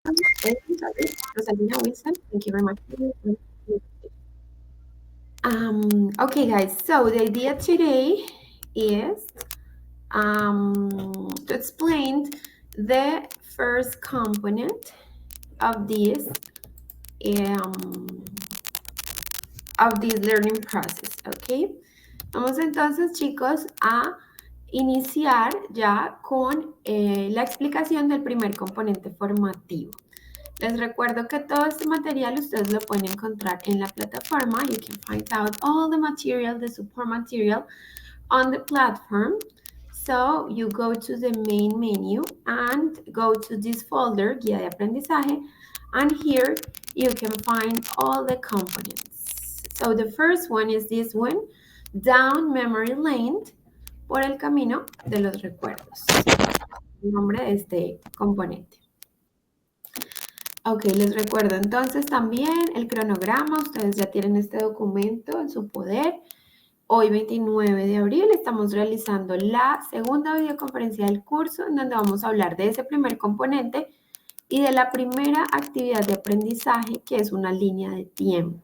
Sorry, Rosalina Wilson, thank you very much. Okay, guys, so the idea today is to explain the first component of um, this learning process, okay? Vamos entonces, chicos, a iniciar ya con la explicación del primer componente formativo. Les recuerdo que todo este material ustedes lo pueden encontrar en la plataforma. You can find out all the material, the support material on the platform. So you go to the main menu and go to this folder, Guía de Aprendizaje, and here you can find all the components. So the first one is this one, Down Memory Lane, por el camino de los recuerdos. El nombre de este componente. Ok, les recuerdo entonces también el cronograma. Ustedes ya tienen este documento en su poder. Hoy 29 de abril estamos realizando la segunda videoconferencia del curso en donde vamos a hablar de ese primer componente y de la primera actividad de aprendizaje que es una línea de tiempo.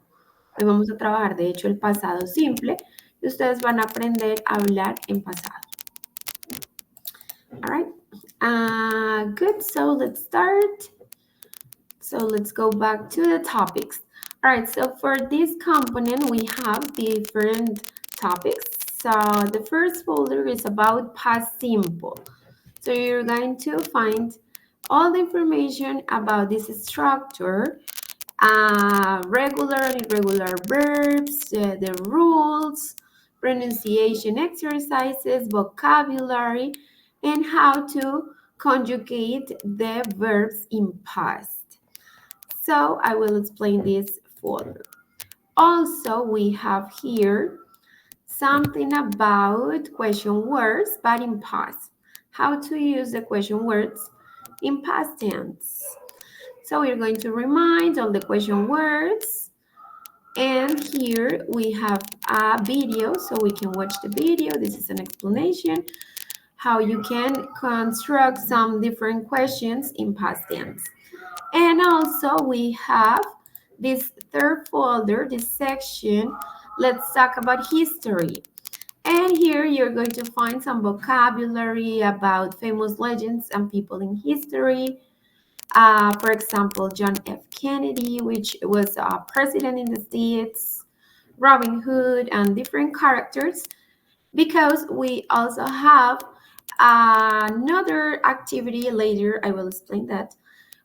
Hoy vamos a trabajar de hecho el pasado simple y ustedes van a aprender a hablar en pasado. All right. Good, so let's start. So let's go back to the topics. All right, so for this component, we have different topics. So the first folder is about past simple. So you're going to find all the information about this structure, regular and irregular verbs, the rules, pronunciation exercises, vocabulary, and how to conjugate the verbs in past. So I will explain this further. Also, we have here something about question words, but in past. How to use the question words in past tense. So we're going to remind all the question words. And here we have a video, so we can watch the video. This is an explanation how you can construct some different questions in past tense. And also we have this third folder, this section, let's talk about history. And here you're going to find some vocabulary about famous legends and people in history. For example, John F. Kennedy, which was a president in the States, Robin Hood, and different characters. Because we also have another activity later, I will explain that,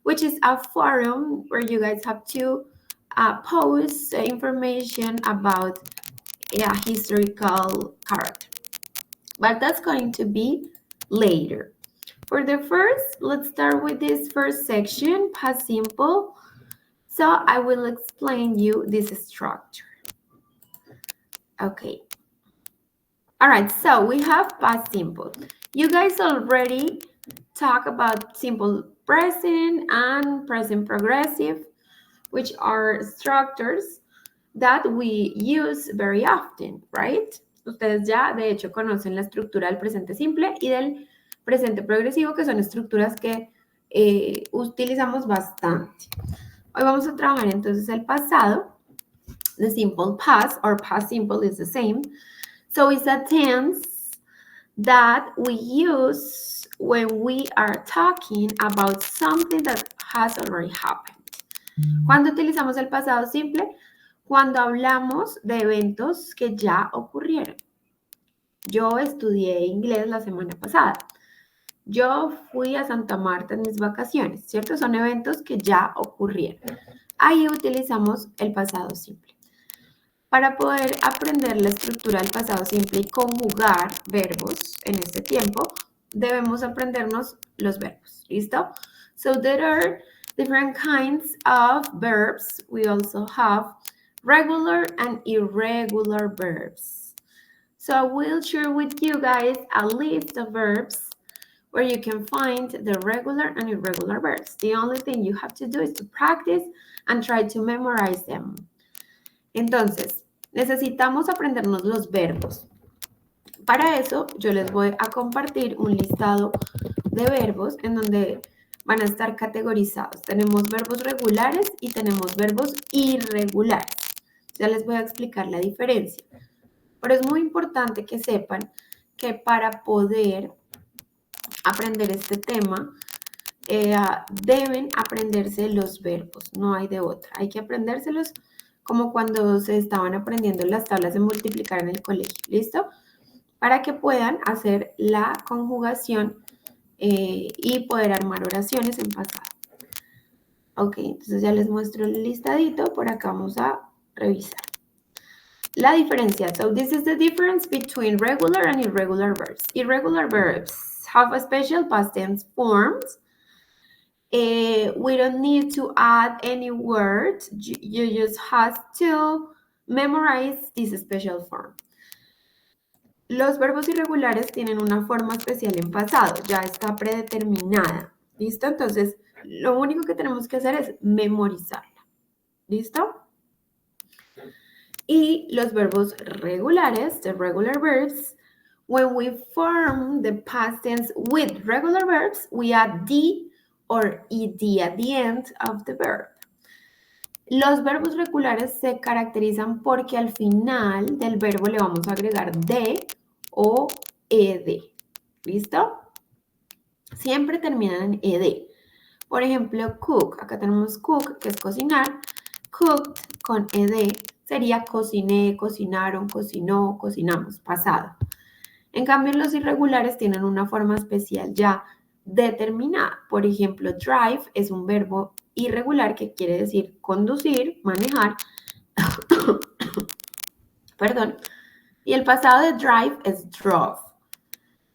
which is a forum where you guys have to post information about a historical character. But that's going to be later. For the first, let's start with this first section, past simple. So I will explain you this structure. Okay. All right, so we have past simple. You guys already talk about simple present and present progressive, which are structures that we use very often, right? Ustedes ya, de hecho, conocen la estructura del presente simple y del presente progresivo, que son estructuras que utilizamos bastante. Hoy vamos a trabajar entonces el pasado. The simple past or past simple is the same. So it's a tense that we use when we are talking about something that has already happened. ¿Cuándo utilizamos el pasado simple? Cuando hablamos de eventos que ya ocurrieron. Yo estudié inglés la semana pasada. Yo fui a Santa Marta en mis vacaciones, ¿cierto? Son eventos que ya ocurrieron. Ahí utilizamos el pasado simple. Para poder aprender la estructura del pasado simple y conjugar verbos en este tiempo, debemos aprendernos los verbos. ¿Listo? So there are different kinds of verbs. We also have regular and irregular verbs. So I will share with you guys a list of verbs where you can find the regular and irregular verbs. The only thing you have to do is to practice and try to memorize them. Entonces, necesitamos aprendernos los verbos. Para eso, yo les voy a compartir un listado de verbos en donde van a estar categorizados. Tenemos verbos regulares y tenemos verbos irregulares. Ya les voy a explicar la diferencia. Pero es muy importante que sepan que para poder aprender este tema, deben aprenderse los verbos, no hay de otra. Hay que aprendérselos como cuando se estaban aprendiendo las tablas de multiplicar en el colegio, ¿listo? Para que puedan hacer la conjugación y poder armar oraciones en pasado. Ok, entonces ya les muestro el listadito, por acá vamos a revisar. La diferencia, so this is the difference between regular and irregular verbs. Irregular verbs have a special past tense forms. We don't need to add any words. You just have to memorize this special form. Los verbos irregulares tienen una forma especial en pasado, ya está predeterminada. ¿Listo? Entonces, lo único que tenemos que hacer es memorizarla. ¿Listo? Y los verbos regulares, the regular verbs, when we form the past tense with regular verbs, we add the or ed at the end of the verb. Los verbos regulares se caracterizan porque al final del verbo le vamos a agregar de o ed. ¿Listo? Siempre terminan en ed. Por ejemplo, cook. Acá tenemos cook, que es cocinar. Cooked con ed sería cociné, cocinaron, cocinó, cocinamos, pasado. En cambio, los irregulares tienen una forma especial ya determinada. Por ejemplo, drive es un verbo irregular que quiere decir conducir, manejar. Perdón. Y el pasado de drive es drove.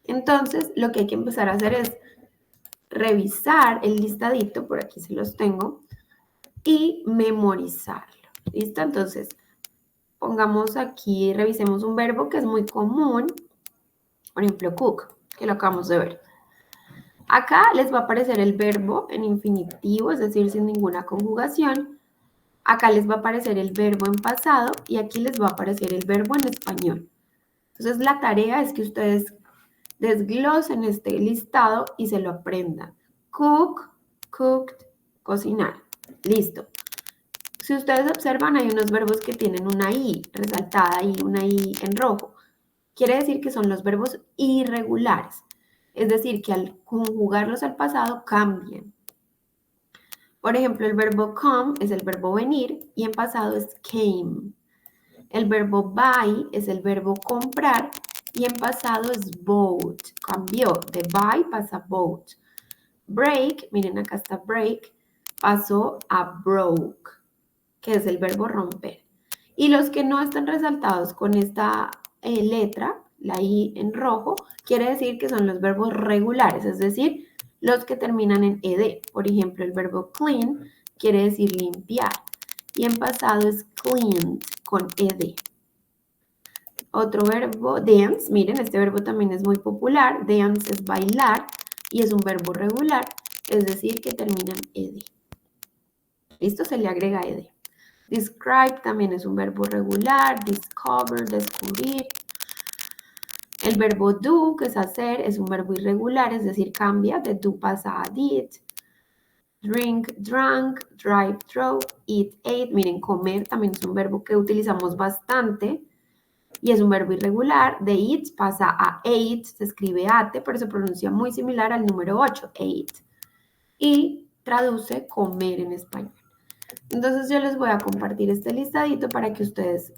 Entonces, lo que hay que empezar a hacer es revisar el listadito, por aquí se los tengo, y memorizarlo. ¿Listo? Entonces, pongamos aquí, revisemos un verbo que es muy común, por ejemplo, cook, que lo acabamos de ver. Acá les va a aparecer el verbo en infinitivo, es decir, sin ninguna conjugación. Acá les va a aparecer el verbo en pasado y aquí les va a aparecer el verbo en español. Entonces, la tarea es que ustedes desglosen este listado y se lo aprendan. Cook, cooked, cocinar. Listo. Si ustedes observan, hay unos verbos que tienen una I resaltada y una I en rojo. Quiere decir que son los verbos irregulares. Es decir, que al conjugarlos al pasado cambian. Por ejemplo, el verbo come es el verbo venir y en pasado es came. El verbo buy es el verbo comprar y en pasado es bought. Cambió. De buy pasa bought. Break, miren acá está break, pasó a broke, que es el verbo romper. Y los que no están resaltados con esta letra, la I en rojo, quiere decir que son los verbos regulares, es decir, los que terminan en ed. Por ejemplo, el verbo clean quiere decir limpiar. Y en pasado es cleaned con ed. Otro verbo, dance, miren, este verbo también es muy popular. Dance es bailar y es un verbo regular, es decir, que termina en ed. ¿Listo? Se le agrega ed. Describe también es un verbo regular. Discover, descubrir. El verbo do, que es hacer, es un verbo irregular, es decir, cambia. De do pasa a did. Drink, drank. Drive, drove. Eat, ate. Miren, comer también es un verbo que utilizamos bastante y es un verbo irregular. De eat pasa a ate, se escribe ate, pero se pronuncia muy similar al número 8, ate. Y traduce comer en español. Entonces yo les voy a compartir este listadito para que ustedes,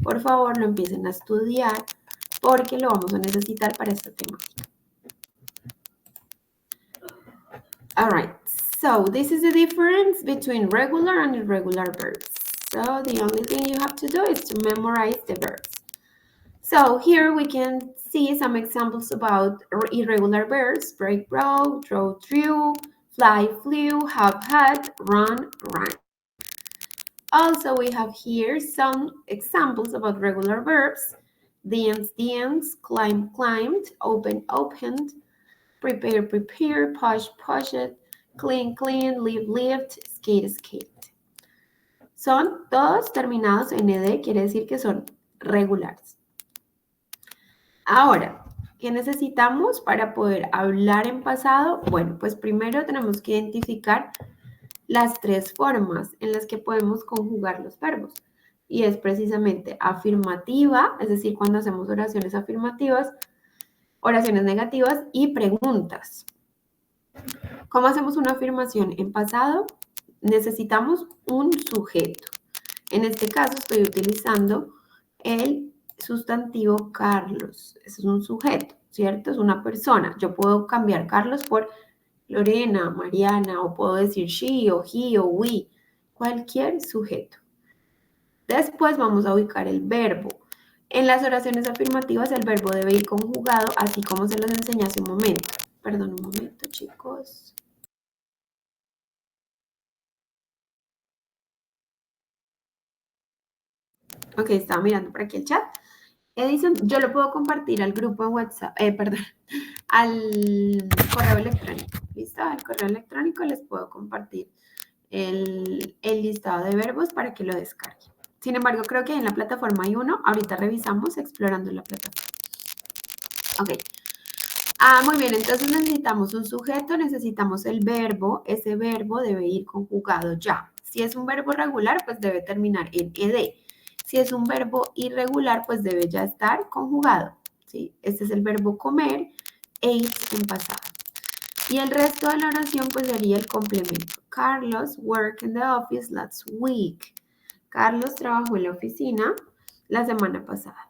por favor, lo empiecen a estudiar porque lo vamos a necesitar para esta temática. All right, so this is the difference between regular and irregular verbs. So the only thing you have to do is to memorize the verbs. So here we can see some examples about irregular verbs: break, broke, draw, drew, fly, flew, have, had, run, ran. Also, we have here some examples about regular verbs: dance, danced, climb, climbed, open, opened, prepare, prepared, push, pushed, clean, cleaned, live, lived, skate, skated. Son todos terminados en ed, quiere decir que son regulares. Ahora, ¿Qué necesitamos para poder hablar en pasado? Bueno, pues primero tenemos que identificar las tres formas en las que podemos conjugar los verbos. Y es precisamente afirmativa, es decir, cuando hacemos oraciones afirmativas, oraciones negativas y preguntas. ¿Cómo hacemos una afirmación en pasado? Necesitamos un sujeto. En este caso estoy utilizando el sustantivo Carlos. Es un sujeto, ¿cierto? Es una persona. Yo puedo cambiar Carlos por Lorena, Mariana, o puedo decir she, o he, o we. Cualquier sujeto. Después vamos a ubicar el verbo. En las oraciones afirmativas el verbo debe ir conjugado, así como se los enseñé hace un momento. Perdón, un momento, chicos. Ok, estaba mirando por aquí el chat. Edison, yo lo puedo compartir al grupo en WhatsApp, perdón, al correo electrónico. ¿Listo? Al correo electrónico les puedo compartir el listado de verbos para que lo descarguen. Sin embargo, creo que en la plataforma hay uno. Ahorita revisamos explorando la plataforma. Ok. Muy bien, entonces necesitamos un sujeto, necesitamos el verbo. Ese verbo debe ir conjugado ya. Si es un verbo regular, pues debe terminar en ed. Si es un verbo irregular, pues debe ya estar conjugado. ¿Sí? Este es el verbo comer, ate en pasado. Y el resto de la oración pues sería el complemento. Carlos worked in the office last week. Carlos trabajó en la oficina la semana pasada.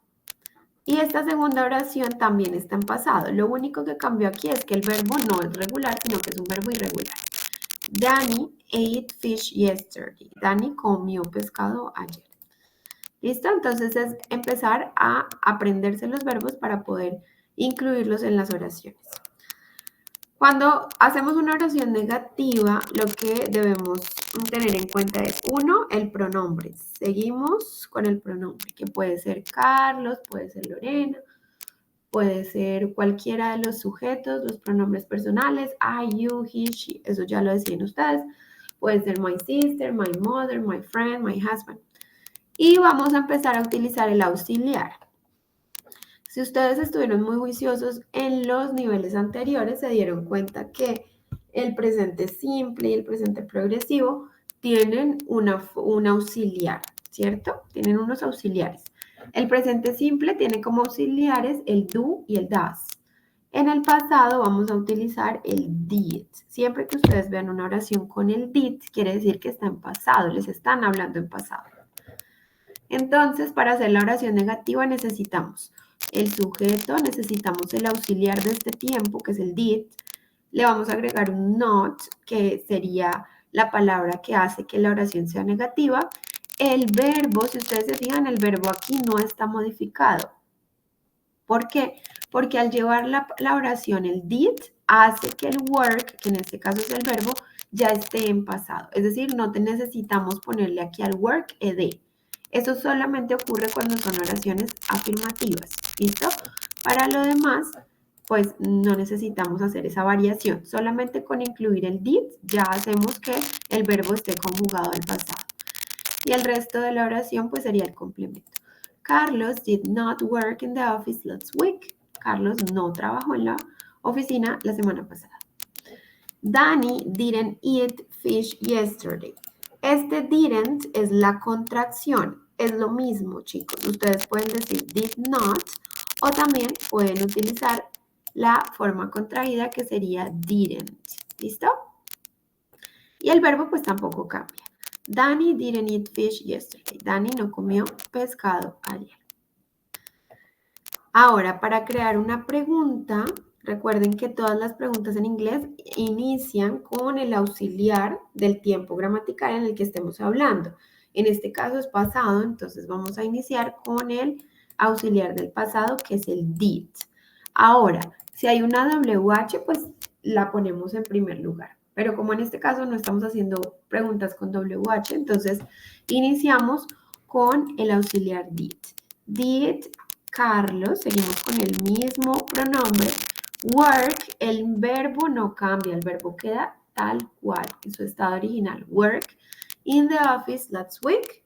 Y esta segunda oración también está en pasado. Lo único que cambió aquí es que el verbo no es regular, sino que es un verbo irregular. Danny ate fish yesterday. Danny comió pescado ayer. ¿Listo? Entonces es empezar a aprenderse los verbos para poder incluirlos en las oraciones. Cuando hacemos una oración negativa, lo que debemos tener en cuenta es, uno, el pronombre. Seguimos con el pronombre, que puede ser Carlos, puede ser Lorena, puede ser cualquiera de los sujetos, los pronombres personales, I, you, he, she, eso ya lo decían ustedes. Puede ser my sister, my mother, my friend, my husband. Y vamos a empezar a utilizar el auxiliar. Si ustedes estuvieron muy juiciosos en los niveles anteriores, se dieron cuenta que el presente simple y el presente progresivo tienen un auxiliar, ¿cierto? Tienen unos auxiliares. El presente simple tiene como auxiliares el do y el das. En el pasado vamos a utilizar el did. Siempre que ustedes vean una oración con el did, quiere decir que está en pasado, les están hablando en pasado. Entonces, para hacer la oración negativa necesitamos el sujeto, necesitamos el auxiliar de este tiempo, que es el did. Le vamos a agregar un not, que sería la palabra que hace que la oración sea negativa. El verbo, si ustedes se fijan, el verbo aquí no está modificado. ¿Por qué? Porque al llevar la oración el did, hace que el work, que en este caso es el verbo, ya esté en pasado. Es decir, no te necesitamos ponerle aquí al work ed. Eso solamente ocurre cuando son oraciones afirmativas. ¿Listo? Para lo demás, pues no necesitamos hacer esa variación. Solamente con incluir el did ya hacemos que el verbo esté conjugado al pasado. Y el resto de la oración pues sería el complemento. Carlos did not work in the office last week. Carlos no trabajó en la oficina la semana pasada. Danny didn't eat fish yesterday. Este didn't es la contracción. Es lo mismo, chicos. Ustedes pueden decir did not o también pueden utilizar la forma contraída que sería didn't. ¿Listo? Y el verbo pues tampoco cambia. Danny didn't eat fish yesterday. Danny no comió pescado ayer. Ahora, para crear una pregunta, recuerden que todas las preguntas en inglés inician con el auxiliar del tiempo gramatical en el que estemos hablando. En este caso es pasado, entonces vamos a iniciar con el auxiliar del pasado, que es el did. Ahora, si hay una WH, pues la ponemos en primer lugar. Pero como en este caso no estamos haciendo preguntas con WH, entonces iniciamos con el auxiliar did. Did Carlos, seguimos con el mismo pronombre. Work, el verbo no cambia, el verbo queda tal cual en su estado original. Work in the office last week.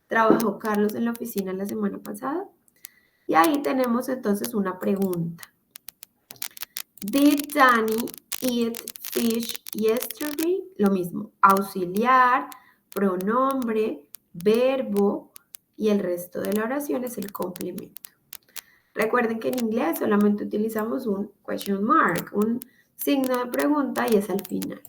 Trabajó Carlos en la oficina la semana pasada. Y ahí tenemos entonces una pregunta. Did Danny eat fish yesterday? Lo mismo, auxiliar, pronombre, verbo y el resto de la oración es el complemento. Recuerden que en inglés solamente utilizamos un question mark, un signo de pregunta y es al final.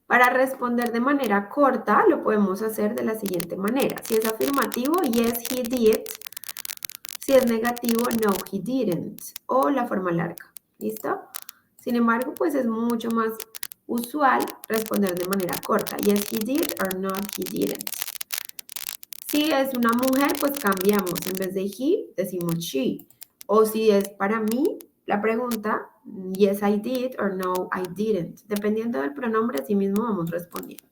Para responder de manera corta lo podemos hacer de la siguiente manera. Si es afirmativo, yes, he did. Si es negativo, no, he didn't. O la forma larga. ¿Listo? Sin embargo, pues es mucho más usual responder de manera corta. Yes, he did or no, he didn't. Si es una mujer, pues cambiamos. En vez de he, decimos she. O si es para mí, la pregunta, yes, I did or no, I didn't. Dependiendo del pronombre, así mismo vamos respondiendo.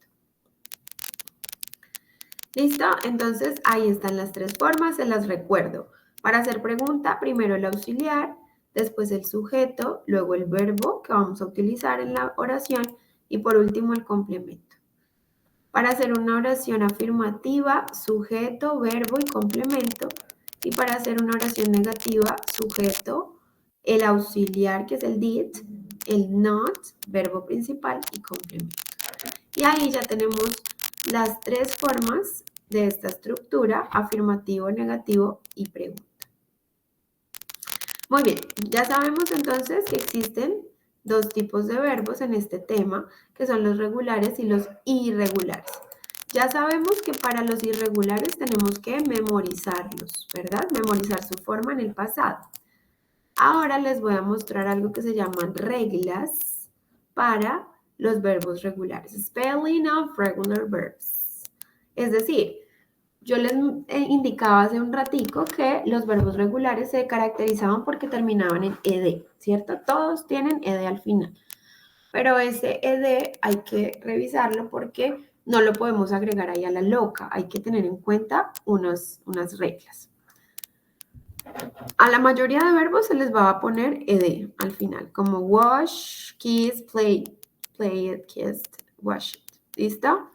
¿Listo? Entonces, ahí están las tres formas, se las recuerdo. Para hacer pregunta, primero el auxiliar, después el sujeto, luego el verbo que vamos a utilizar en la oración y por último el complemento. Para hacer una oración afirmativa, sujeto, verbo y complemento. Y para hacer una oración negativa, sujeto, el auxiliar que es el did, el not, verbo principal y complemento. Y ahí ya tenemos las tres formas de esta estructura, afirmativo, negativo y pregunta. Muy bien, ya sabemos entonces que existen dos tipos de verbos en este tema, que son los regulares y los irregulares. Ya sabemos que para los irregulares tenemos que memorizarlos, ¿verdad? Memorizar su forma en el pasado. Ahora les voy a mostrar algo que se llaman reglas para los verbos regulares. Spelling of regular verbs. Es decir, yo les indicaba hace un ratico que los verbos regulares se caracterizaban porque terminaban en ed, ¿cierto? Todos tienen ed al final. Pero ese ed hay que revisarlo porque no lo podemos agregar ahí a la loca. Hay que tener en cuenta unas reglas. A la mayoría de verbos se les va a poner ed al final, como wash, kiss, play it, kissed, wash it. ¿Listo?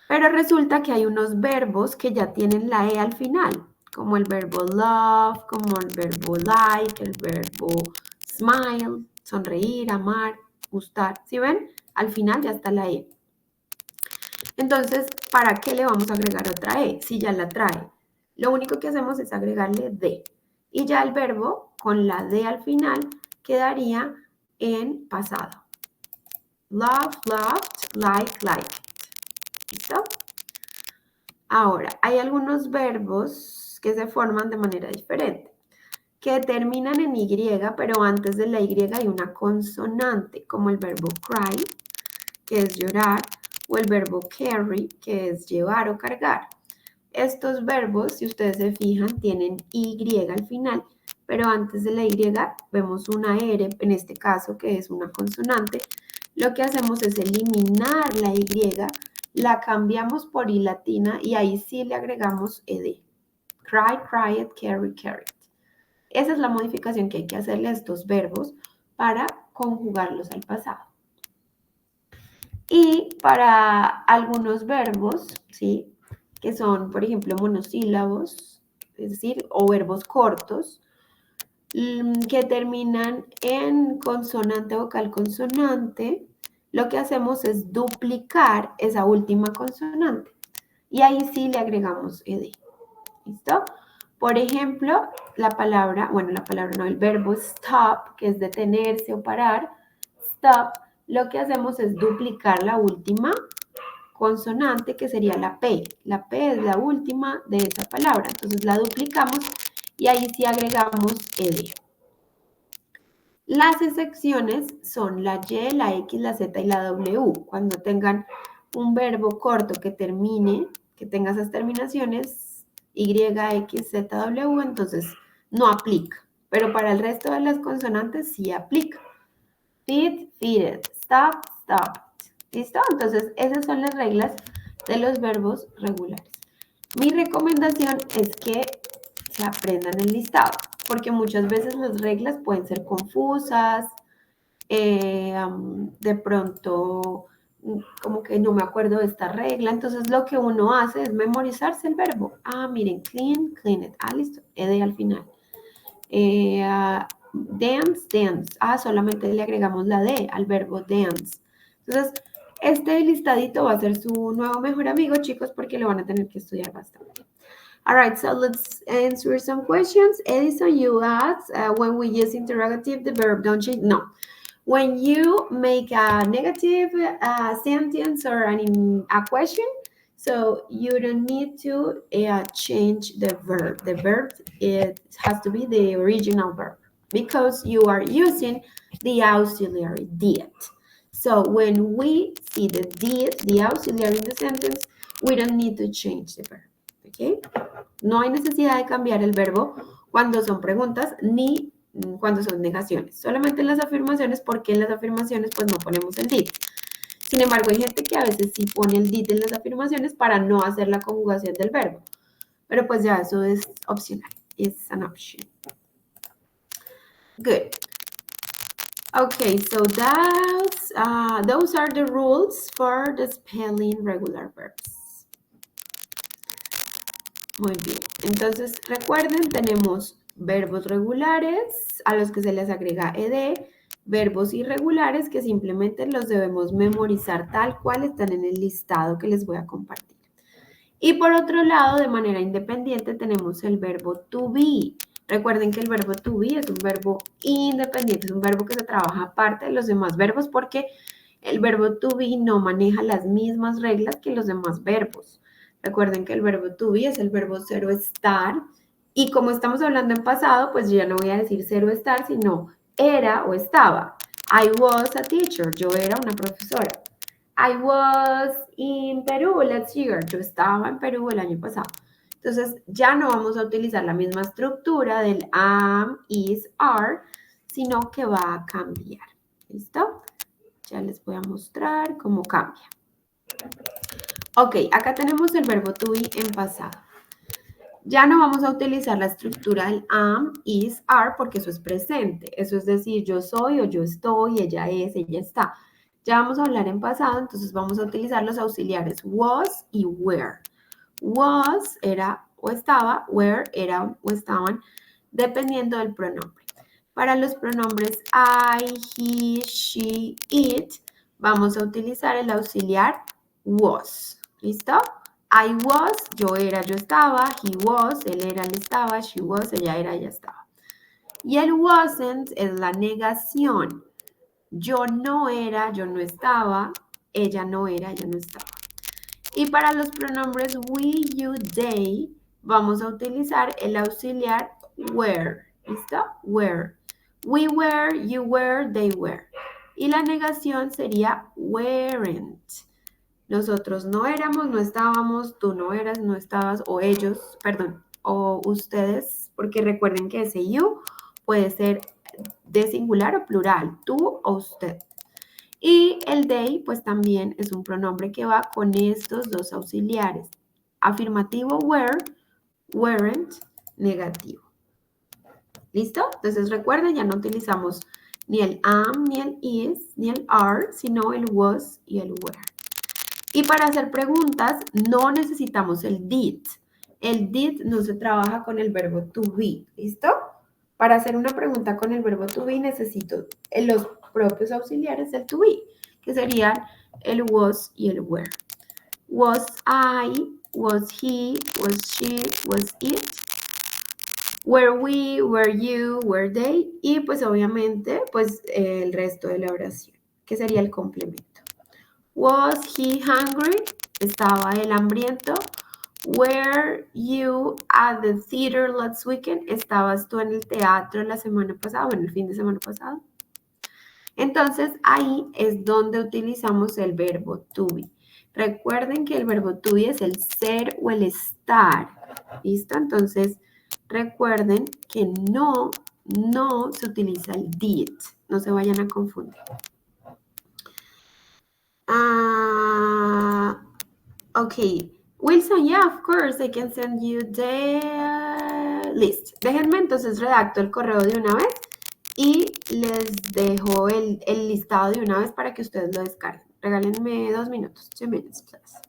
Pero resulta que hay unos verbos que ya tienen la e al final, como el verbo love, como el verbo like, el verbo smile, sonreír, amar, gustar. ¿Sí ven? Al final ya está la e. Entonces, ¿para qué le vamos a agregar otra e si ya la trae? Lo único que hacemos es agregarle de. Y ya el verbo con la d al final quedaría en pasado. Love, loved, like, liked. ¿Listo? Ahora, hay algunos verbos que se forman de manera diferente, que terminan en Y, pero antes de la Y hay una consonante, como el verbo cry, que es llorar, o el verbo carry, que es llevar o cargar. Estos verbos, si ustedes se fijan, tienen Y al final, pero antes de la Y vemos una R, en este caso, que es una consonante. Lo que hacemos es eliminar la Y, la cambiamos por I latina y ahí sí le agregamos ed. Cry, cried, carry, carried. Esa es la modificación que hay que hacerle a estos verbos para conjugarlos al pasado. Y para algunos verbos, ¿sí?, que son, por ejemplo, monosílabos, es decir, o verbos cortos, que terminan en consonante, vocal, consonante, lo que hacemos es duplicar esa última consonante. Y ahí sí le agregamos ed. ¿Listo? Por ejemplo, el verbo stop, que es detenerse o parar, stop, lo que hacemos es duplicar la última consonante, que sería la P. La P es la última de esa palabra. Entonces la duplicamos y ahí sí agregamos ed. Las excepciones son la Y, la X, la Z y la W. Cuando tengan un verbo corto que termine, que tenga esas terminaciones, Y, X, Z, W, entonces no aplica. Pero para el resto de las consonantes sí aplica. Feed, feeded, stop, stopped. ¿Listo? Entonces esas son las reglas de los verbos regulares. Mi recomendación es que se aprendan el listado, porque muchas veces las reglas pueden ser confusas, de pronto como que no me acuerdo de esta regla, entonces lo que uno hace es memorizarse el verbo. Miren, clean, clean it. Listo, ed al final. Dance, dance. Ah, solamente le agregamos la D al verbo dance. Entonces, este listadito va a ser su nuevo mejor amigo, chicos, porque lo van a tener que estudiar bastante. All right, so let's answer some questions. Edison, you asked, when we use interrogative, the verb don't change. No. When you make a negative sentence or a question, so you don't need to change the verb. The verb, it has to be the original verb because you are using the auxiliary did. So when we see the did, the auxiliary in the sentence, we don't need to change the verb. Okay? No hay necesidad de cambiar el verbo cuando son preguntas ni cuando son negaciones. Solamente en las afirmaciones, porque en las afirmaciones pues no ponemos el did. Sin embargo, hay gente que a veces sí pone el did en las afirmaciones para no hacer la conjugación del verbo. Pero pues ya eso es opcional. It's an option. Good. Okay, so those are the rules for the spelling regular verbs. Muy bien. Entonces, recuerden, tenemos verbos regulares a los que se les agrega ed, verbos irregulares que simplemente los debemos memorizar tal cual están en el listado que les voy a compartir. Y por otro lado, de manera independiente, tenemos el verbo to be. Recuerden que el verbo to be es un verbo independiente, es un verbo que se trabaja aparte de los demás verbos porque el verbo to be no maneja las mismas reglas que los demás verbos. Recuerden que el verbo to be es el verbo ser o estar. Y como estamos hablando en pasado, pues yo ya no voy a decir ser o estar, sino era o estaba. I was a teacher. Yo era una profesora. I was in Perú last year. Yo estaba en Perú el año pasado. Entonces, ya no vamos a utilizar la misma estructura del am, is, are, sino que va a cambiar. ¿Listo? Ya les voy a mostrar cómo cambia. Ok, acá tenemos el verbo to be en pasado. Ya no vamos a utilizar la estructura del am, is, are, porque eso es presente. Eso es decir, yo soy o yo estoy, ella es, ella está. Ya vamos a hablar en pasado, entonces vamos a utilizar los auxiliares was y were. Was era o estaba, were era o estaban, dependiendo del pronombre. Para los pronombres I, he, she, it, vamos a utilizar el auxiliar was. ¿Listo? I was, yo era, yo estaba. He was, él era, él estaba. She was, ella era, ella estaba. Y el wasn't es la negación. Yo no era, yo no estaba. Ella no era, ella no estaba. Y para los pronombres we, you, they, vamos a utilizar el auxiliar were. ¿Listo? Were. We were, you were, they were. Y la negación sería weren't. Nosotros no éramos, no estábamos, tú no eras, no estabas, o ellos, perdón, o ustedes, porque recuerden que ese you puede ser de singular o plural, tú o usted. Y el they, pues también es un pronombre que va con estos dos auxiliares. Afirmativo were, weren't, negativo. ¿Listo? Entonces recuerden, ya no utilizamos ni el am, ni el is, ni el are, sino el was y el were. Y para hacer preguntas no necesitamos el did. El did no se trabaja con el verbo to be. ¿Listo? Para hacer una pregunta con el verbo to be necesito los propios auxiliares del to be, que serían el was y el were. Was I, was he, was she, was it. Were we, were you, were they. Y pues obviamente pues el resto de la oración, que sería el complemento. Was he hungry? ¿Estaba él hambriento? Were you at the theater last weekend? ¿Estabas tú en el teatro la semana pasada o en el fin de semana pasado? Entonces, ahí es donde utilizamos el verbo to be. Recuerden que el verbo to be es el ser o el estar. ¿Listo? Entonces, recuerden que no se utiliza el did. No se vayan a confundir. Okay, Wilson, yeah, of course, I can send you the list. Déjenme entonces redacto el correo de una vez y les dejo el listado de una vez para que ustedes lo descarguen. Regálenme 2 minutos, 2 minutes, please.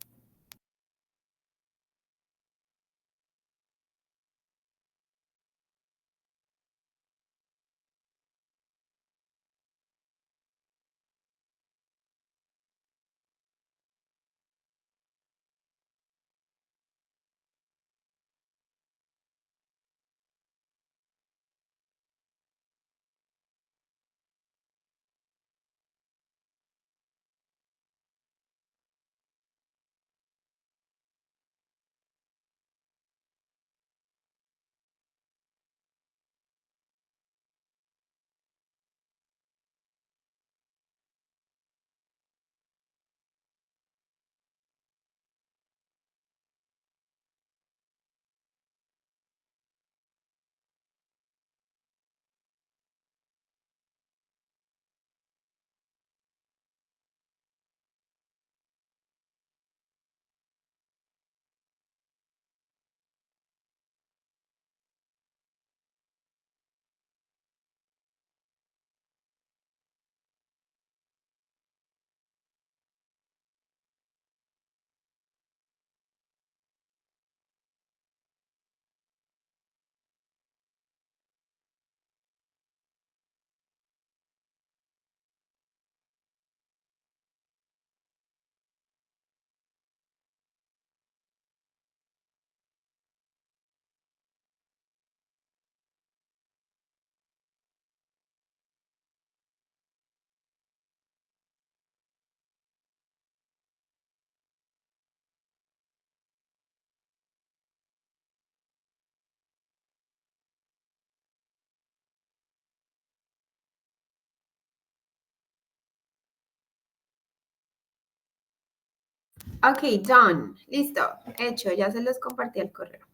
Ok, done. Listo. Hecho. Ya se los compartí al correo.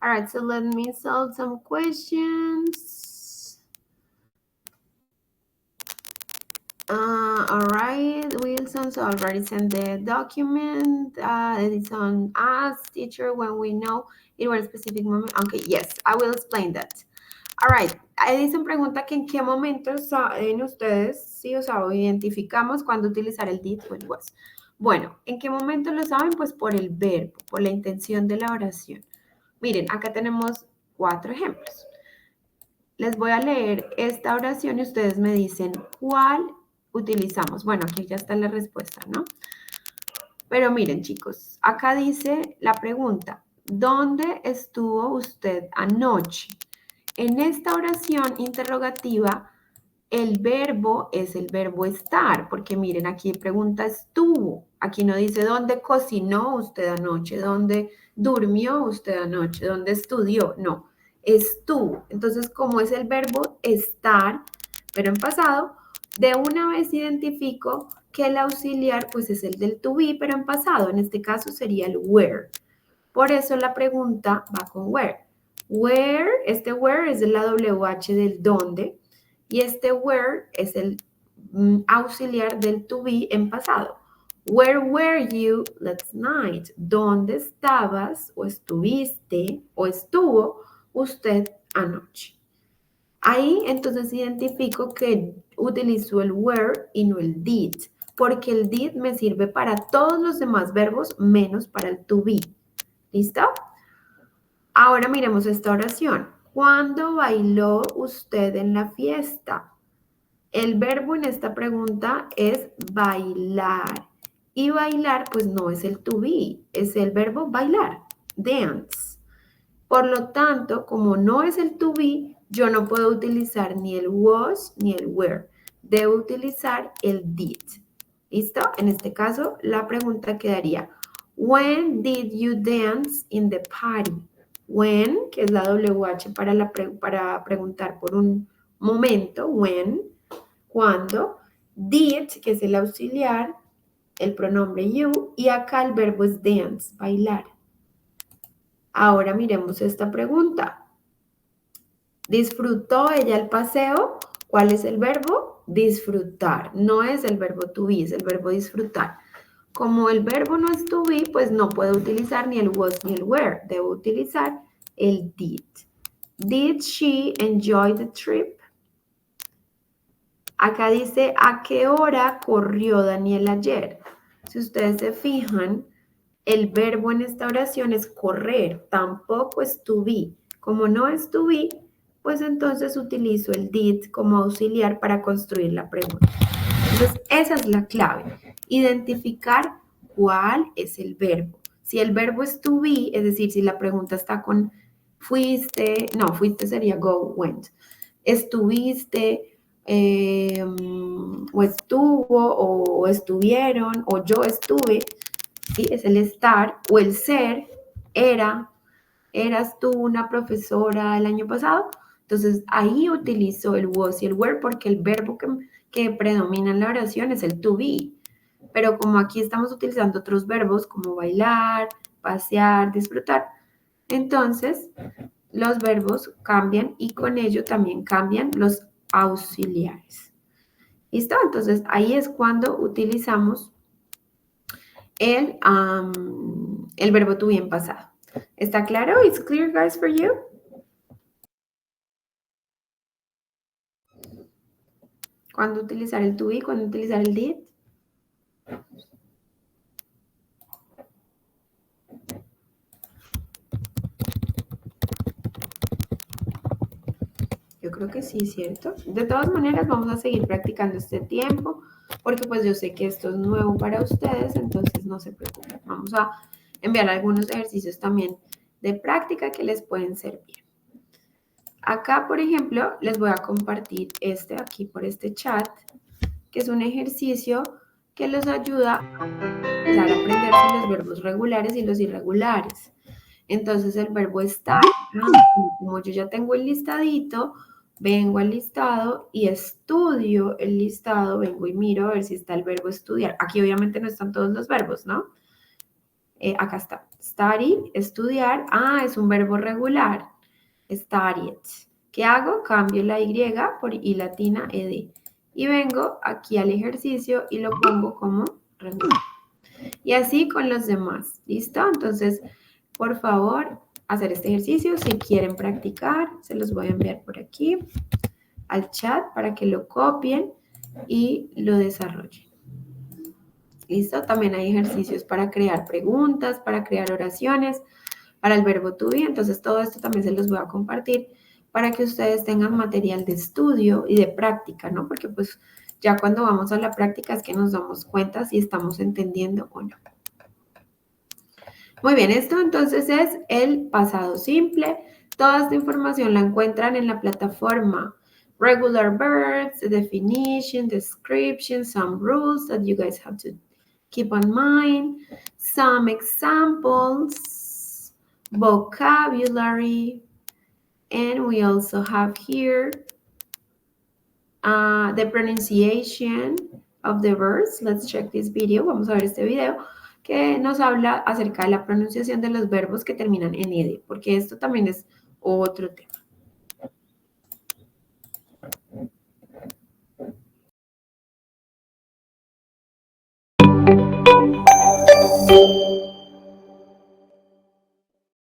All right, so let me solve some questions. All right, Wilson, so I already sent the document. Edison asked teacher when we know it was a specific moment. Okay, yes, I will explain that. All right, Edison pregunta que en qué momento saben ustedes, sí, o sea, identificamos cuándo utilizar el did o el was. Bueno, ¿en qué momento lo saben? Pues por el verbo, por la intención de la oración. Miren, acá tenemos 4 ejemplos. Les voy a leer esta oración y ustedes me dicen cuál utilizamos. Bueno, aquí ya está la respuesta, ¿no? Pero miren, chicos, acá dice la pregunta, ¿dónde estuvo usted anoche? En esta oración interrogativa, el verbo es el verbo estar, porque miren, aquí pregunta estuvo. Aquí no dice dónde cocinó usted anoche, dónde durmió usted anoche, dónde estudió. No, estuvo. Entonces, como es el verbo estar, pero en pasado, de una vez identifico que el auxiliar pues es el del to be, pero en pasado. En este caso sería el where. Por eso la pregunta va con where. Where, este where es de la WH del dónde y este where es el auxiliar del to be en pasado. Where were you last night? ¿Dónde estabas o estuviste o estuvo usted anoche? Ahí entonces identifico que utilizo el were y no el did, porque el did me sirve para todos los demás verbos menos para el to be. ¿Listo? Ahora miremos esta oración. ¿Cuándo bailó usted en la fiesta? El verbo en esta pregunta es bailar. Y bailar, pues no es el to be, es el verbo bailar, dance. Por lo tanto, como no es el to be, yo no puedo utilizar ni el was ni el were. Debo utilizar el did. ¿Listo? En este caso, la pregunta quedaría, when did you dance in the party? When, que es la WH para preguntar por un momento, when, cuando, did, que es el auxiliar, el pronombre you, y acá el verbo es dance, bailar. Ahora miremos esta pregunta. ¿Disfrutó ella el paseo? ¿Cuál es el verbo? Disfrutar. No es el verbo to be, es el verbo disfrutar. Como el verbo no es to be, pues no puedo utilizar ni el was ni el were. Debo utilizar el did. Did she enjoy the trip? Acá dice, ¿a qué hora corrió Daniel ayer? Si ustedes se fijan, el verbo en esta oración es correr, tampoco es to be. Como no es to be, pues entonces utilizo el did como auxiliar para construir la pregunta. Entonces, esa es la clave, identificar cuál es el verbo. Si el verbo es to be, es decir, si la pregunta está con fuiste, no, fuiste sería go, went. Estuviste, o estuvo, o estuvieron, o yo estuve, ¿sí? Es el estar, o el ser, era, eras tú una profesora el año pasado. Entonces ahí utilizo el was y el were porque el verbo que predomina en la oración es el to be. Pero como aquí estamos utilizando otros verbos como bailar, pasear, disfrutar, entonces los verbos cambian y con ello también cambian los auxiliares. ¿Listo? Entonces ahí es cuando utilizamos el verbo to be en pasado. ¿Está claro? It's clear, guys, for you? ¿Cuándo utilizar el to be? ¿Cuándo utilizar el did? Yo creo que sí, ¿cierto? De todas maneras, vamos a seguir practicando este tiempo, porque pues yo sé que esto es nuevo para ustedes, entonces no se preocupen. Vamos a enviar algunos ejercicios también de práctica que les pueden servir. Acá, por ejemplo, les voy a compartir aquí por este chat, que es un ejercicio que los ayuda a empezar a aprenderse los verbos regulares y los irregulares. Entonces, el verbo estar, como yo ya tengo el listadito, vengo al listado y estudio el listado, vengo y miro a ver si está el verbo estudiar. Aquí obviamente no están todos los verbos, ¿no? Acá está. Study, estudiar. Ah, es un verbo regular. Studied. ¿Qué hago? Cambio la Y por I latina ed. Y vengo aquí al ejercicio y lo pongo como regular. Y así con los demás. ¿Listo? Entonces, por favor, hacer este ejercicio. Si quieren practicar, se los voy a enviar por aquí al chat para que lo copien y lo desarrollen. ¿Listo? También hay ejercicios para crear preguntas, para crear oraciones, para el verbo to be. Entonces, todo esto también se los voy a compartir para que ustedes tengan material de estudio y de práctica, ¿no? Porque pues ya cuando vamos a la práctica es que nos damos cuenta si estamos entendiendo o no. Muy bien, esto entonces es el pasado simple. Toda esta información la encuentran en la plataforma Regular Verbs, the definition, description, some rules that you guys have to keep in mind, some examples, vocabulary, and we also have here the pronunciation of the verbs. Let's check this video. Vamos a ver este video que nos habla acerca de la pronunciación de los verbos que terminan en ed, porque esto también es otro tema.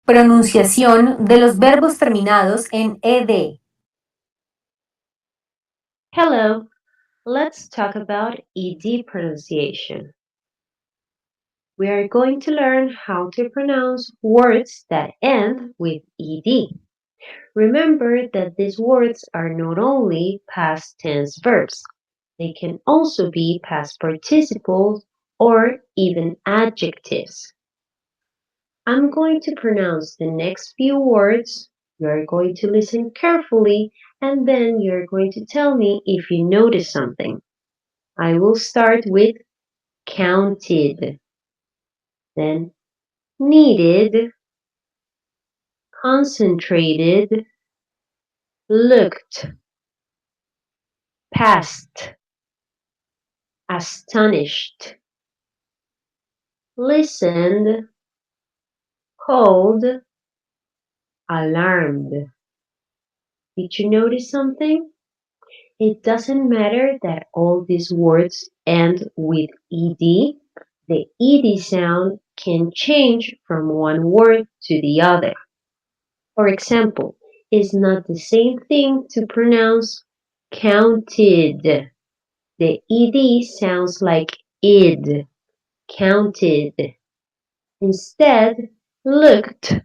Pronunciación de los verbos terminados en ed. Hello, let's talk about ED pronunciation. We are going to learn how to pronounce words that end with ED. Remember that these words are not only past tense verbs, they can also be past participles or even adjectives. I'm going to pronounce the next few words. You are going to listen carefully and then you're going to tell me if you notice something. I will start with counted, then needed, concentrated, looked, passed, astonished, listened, called, alarmed. Did you notice something? It doesn't matter that all these words end with ed. The ed sound can change from one word to the other. For example, it's not the same thing to pronounce counted. The ed sounds like id, counted. Instead, looked.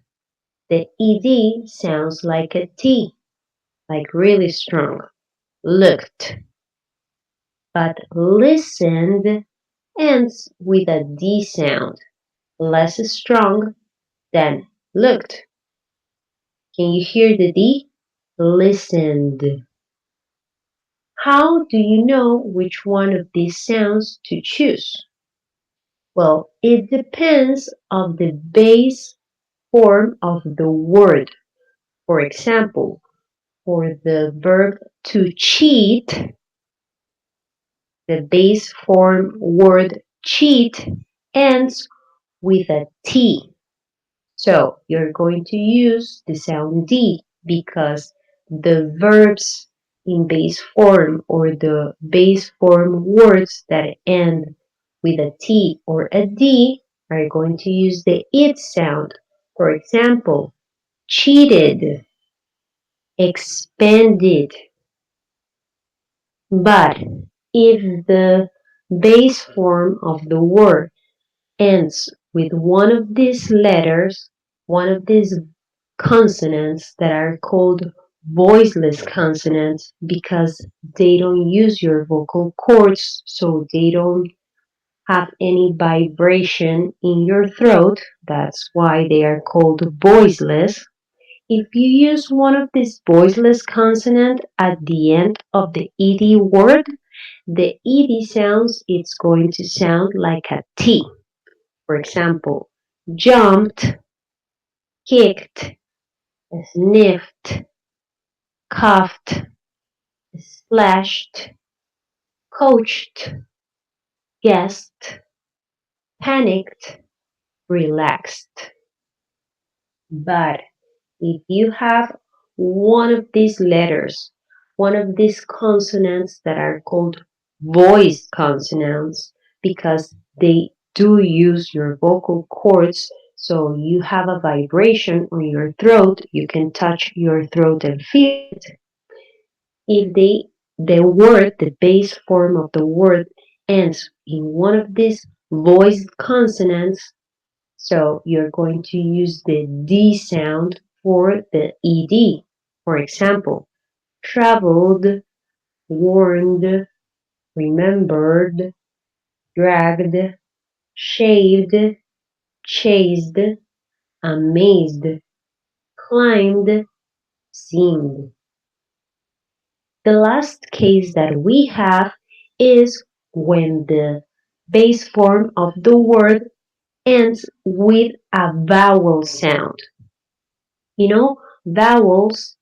The ed sounds like a t, like really strong, looked. But listened ends with a d sound, less strong than looked. Can you hear the d? Listened. How do you know which one of these sounds to choose? Well, it depends on the base form of the word. For example, for the verb to cheat, the base form word cheat ends with a T. So you're going to use the sound D because the verbs in base form or the base form words that end with a T or a D are going to use the it sound. For example, cheated, expanded. But if the base form of the word ends with one of these letters, one of these consonants that are called voiceless consonants because they don't use your vocal cords, so they don't have any vibration in your throat. That's why they are called voiceless. If you use one of these voiceless consonants at the end of the ed word, the ed sounds, it's going to sound like a T. For example, jumped, kicked, sniffed, coughed, splashed, coached, guessed, panicked, relaxed. But if you have one of these letters, one of these consonants that are called voiced consonants because they do use your vocal cords, so you have a vibration on your throat, you can touch your throat and feel it. If the word, the base form of the word ends in one of these voiced consonants, so you're going to use the D sound for the ED. For example, traveled, warned, remembered, dragged, shaved, chased, amazed, climbed, seemed. The last case that we have is when the base form of the word ends with a vowel sound. You know, vowels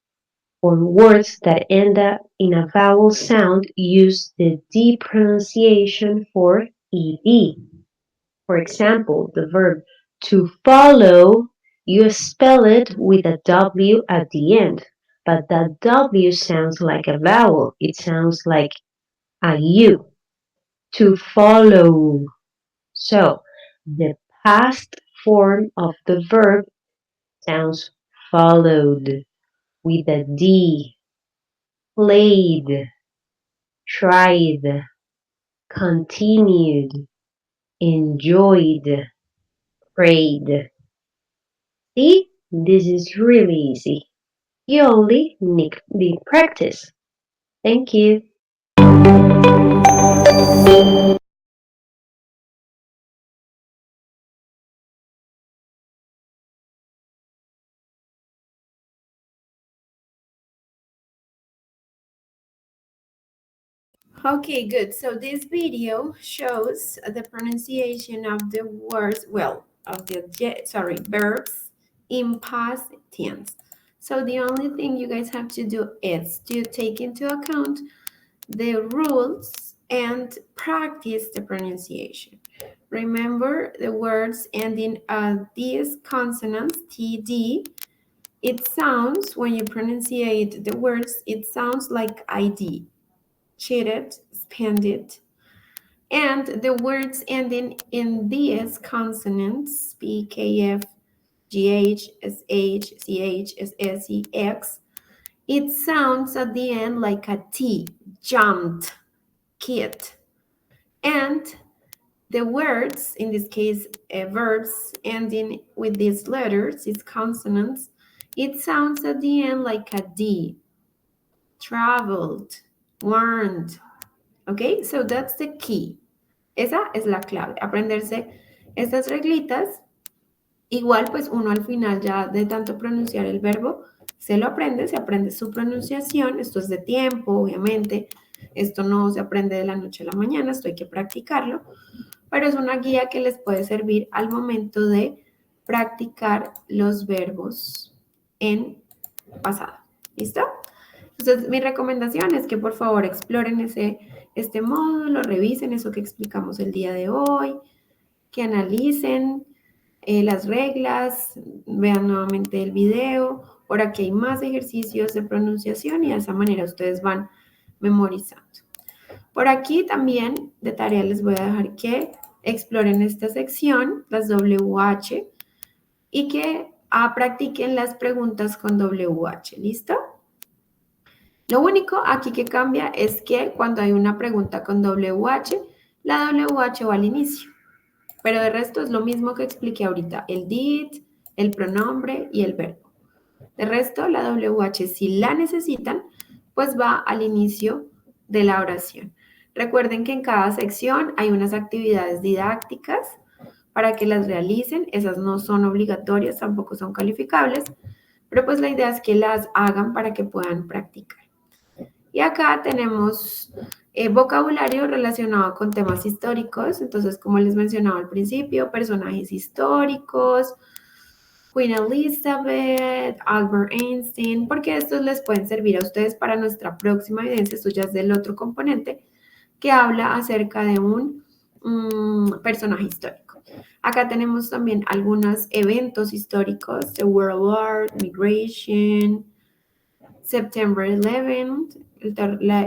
or words that end up in a vowel sound use the D pronunciation for ED. For example, the verb to follow, you spell it with a W at the end, but that W sounds like a vowel. It sounds like a U. To follow. So, the past form of the verb sounds followed with a D. Played, tried, continued, enjoyed, prayed. See, this is really easy. You only need practice. Thank you. Okay, good. So this video shows the pronunciation of the words, well, of the verbs in past tense. So the only thing you guys have to do is to take into account the rules and practice the pronunciation. Remember the words ending these consonants, TD, it sounds, when you pronunciate the words, it sounds like ID. Cheated, expanded. And the words ending in these consonants, P, K, F, G, H, S, H, C, H, S, S, E, X, it sounds at the end like a T, jumped, kid. And the words, in this case, verbs ending with these letters, these consonants, it sounds at the end like a D, traveled, warned. Okay, so that's the key. Esa es la clave, aprenderse estas reglitas. Igual, pues uno al final ya de tanto pronunciar el verbo, se lo aprende, se aprende su pronunciación. Esto es de tiempo, obviamente. Esto no se aprende de la noche a la mañana, esto hay que practicarlo. Pero es una guía que les puede servir al momento de practicar los verbos en pasado. ¿Listo? Entonces, mi recomendación es que por favor exploren este módulo, revisen eso que explicamos el día de hoy, que analicen las reglas, vean nuevamente el video. Por aquí hay más ejercicios de pronunciación y de esa manera ustedes van memorizando. Por aquí también de tarea les voy a dejar que exploren esta sección, las WH, y que practiquen las preguntas con WH. ¿Listo? Lo único aquí que cambia es que cuando hay una pregunta con WH, la WH va al inicio. Pero de resto es lo mismo que expliqué ahorita, el did, el pronombre y el verbo. De resto, la WH, si la necesitan, pues va al inicio de la oración. Recuerden que en cada sección hay unas actividades didácticas para que las realicen. Esas no son obligatorias, tampoco son calificables, pero pues la idea es que las hagan para que puedan practicar. Y acá tenemos vocabulario relacionado con temas históricos. Entonces, como les mencionaba al principio, personajes históricos, Queen Elizabeth, Albert Einstein, porque estos les pueden servir a ustedes para nuestra próxima evidencia. Esto ya es del otro componente que habla acerca de un personaje histórico. Acá tenemos también algunos eventos históricos, the World War, Migration, September 11th,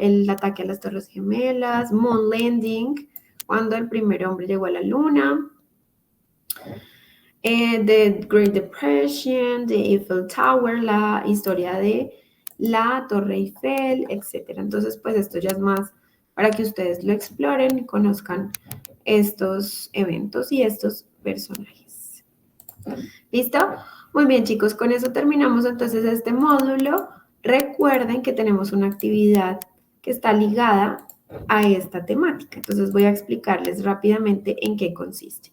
el ataque a las Torres Gemelas, Moon Landing, cuando el primer hombre llegó a la Luna, the Great Depression, the Eiffel Tower, la historia de la Torre Eiffel, etc. Entonces, pues esto ya es más para que ustedes lo exploren y conozcan estos eventos y estos personajes. ¿Listo? Muy bien, chicos, con eso terminamos entonces este módulo. Recuerden que tenemos una actividad que está ligada a esta temática. Entonces voy a explicarles rápidamente en qué consiste.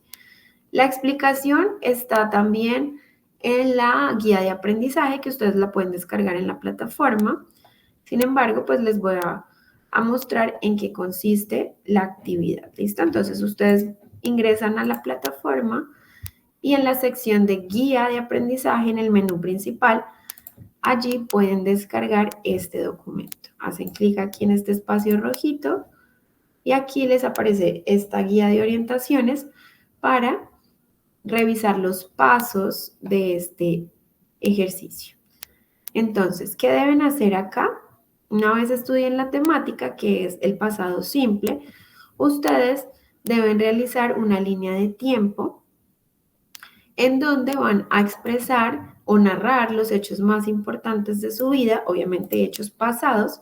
La explicación está también en la guía de aprendizaje que ustedes la pueden descargar en la plataforma. Sin embargo, pues les voy a mostrar en qué consiste la actividad. ¿Listo? Entonces ustedes ingresan a la plataforma y en la sección de guía de aprendizaje en el menú principal, allí pueden descargar este documento. Hacen clic aquí en este espacio rojito y aquí les aparece esta guía de orientaciones para revisar los pasos de este ejercicio. Entonces, ¿qué deben hacer acá? Una vez estudien la temática, que es el pasado simple, ustedes deben realizar una línea de tiempo en donde van a expresar o narrar los hechos más importantes de su vida, obviamente hechos pasados,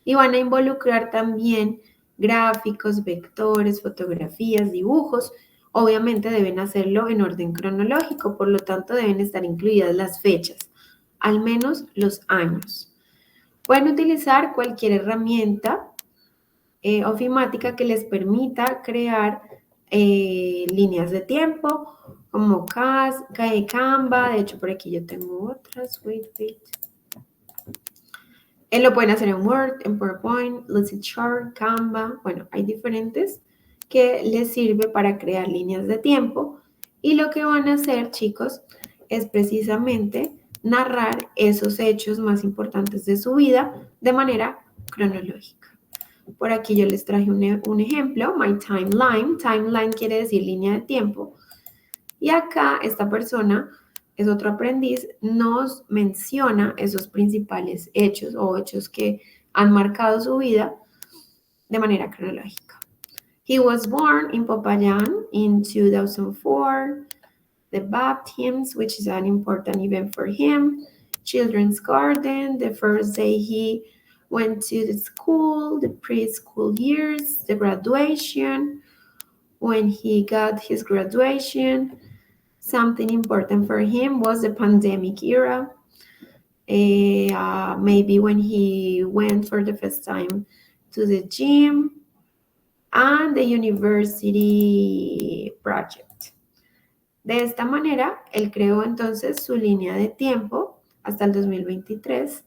y van a involucrar también gráficos, vectores, fotografías, dibujos. Obviamente deben hacerlo en orden cronológico, por lo tanto deben estar incluidas las fechas, al menos los años. Pueden utilizar cualquier herramienta ofimática que les permita crear líneas de tiempo, como Canva. De hecho, por aquí yo tengo otras. Wait. Lo pueden hacer en Word, en PowerPoint, Lucidchart, Canva. Bueno, hay diferentes que les sirve para crear líneas de tiempo. Y lo que van a hacer, chicos, es precisamente narrar esos hechos más importantes de su vida de manera cronológica. Por aquí yo les traje un ejemplo, my timeline. Timeline quiere decir línea de tiempo. Y acá esta persona es otro aprendiz, nos menciona esos principales hechos o hechos que han marcado su vida de manera cronológica. He was born in Popayán in 2004. The baptisms, which is an important event for him. Children's garden, the first day he went to the school, the preschool years, the graduation, when he got his graduation. Something important for him was the pandemic era. Maybe when he went for the first time to the gym, and the university project. De esta manera, él creó entonces su línea de tiempo hasta el 2023,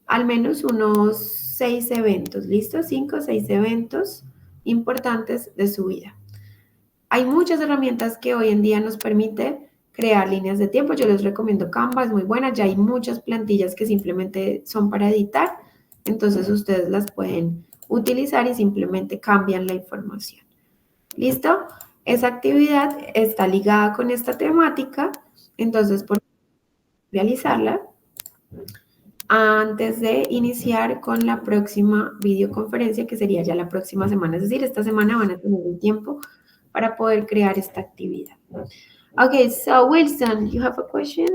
al menos unos 6 eventos, ¿listo? 5 o 6 eventos importantes de su vida. Hay muchas herramientas que hoy en día nos permiten crear líneas de tiempo. Yo les recomiendo Canva, es muy buena. Ya hay muchas plantillas que simplemente son para editar. Entonces ustedes las pueden utilizar y simplemente cambian la información. ¿Listo? Esa actividad está ligada con esta temática. Entonces, por realizarla antes de iniciar con la próxima videoconferencia, que sería ya la próxima semana. Es decir, esta semana van a tener un tiempo para poder crear esta actividad. Okay, so Wilson, you have a question?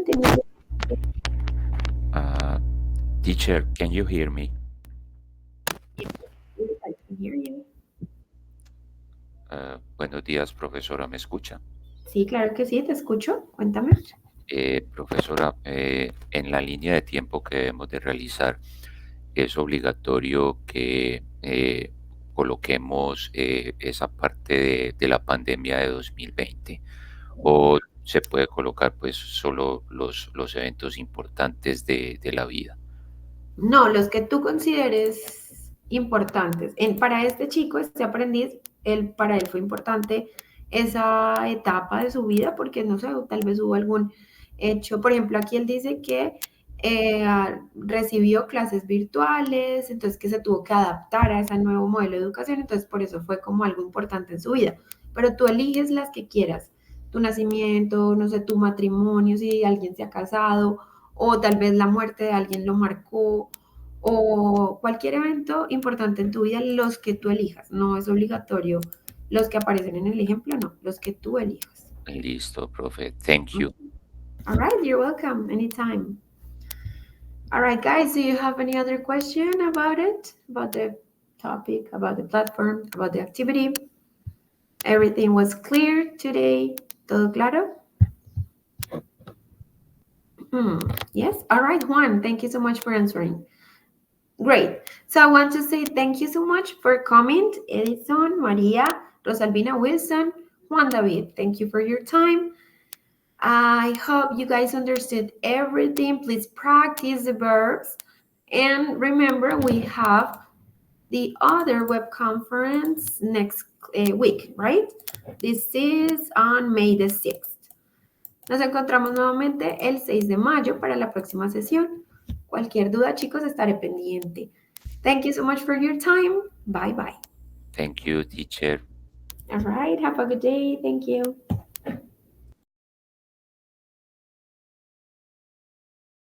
Teacher, can you hear me? I can hear you. Buenos días, profesora, ¿me escucha? Sí, claro que sí, te escucho. Cuéntame. Profesora, en la línea de tiempo que debemos de realizar, es obligatorio que coloquemos esa parte de la pandemia de 2020, o se puede colocar pues solo los eventos importantes de la vida. No, los que tú consideres importantes. Para este chico, este aprendiz, para él fue importante esa etapa de su vida porque, no sé, tal vez hubo algún hecho. Por ejemplo, aquí él dice que recibió clases virtuales, entonces que se tuvo que adaptar a ese nuevo modelo de educación, entonces por eso fue como algo importante en su vida. pero tú eliges las que quieras. Tu nacimiento, no sé, tu matrimonio, si alguien se ha casado, o tal vez la muerte de alguien lo marcó, o cualquier evento importante en tu vida, los que tú elijas. No es obligatorio los que aparecen en el ejemplo, no, los que tú elijas. Listo, profe. Thank you. All right, you're welcome, anytime. All right, guys, do you have any other question about it? About the topic, about the platform, about the activity? Everything was clear today? ¿Todo claro? Yes? All right, Juan, thank you so much for answering. Great. So I want to say thank you so much for coming, Edison, Maria, Rosalvina Wilson, Juan David. Thank you for your time. I hope you guys understood everything. Please practice the verbs. And remember, we have the other web conference next week, right? This is on May the 6th. Nos encontramos nuevamente el 6 de mayo para la próxima sesión. Cualquier duda, chicos, estaré pendiente. Thank you so much for your time. Bye bye. Thank you, teacher. All right. Have a good day. Thank you.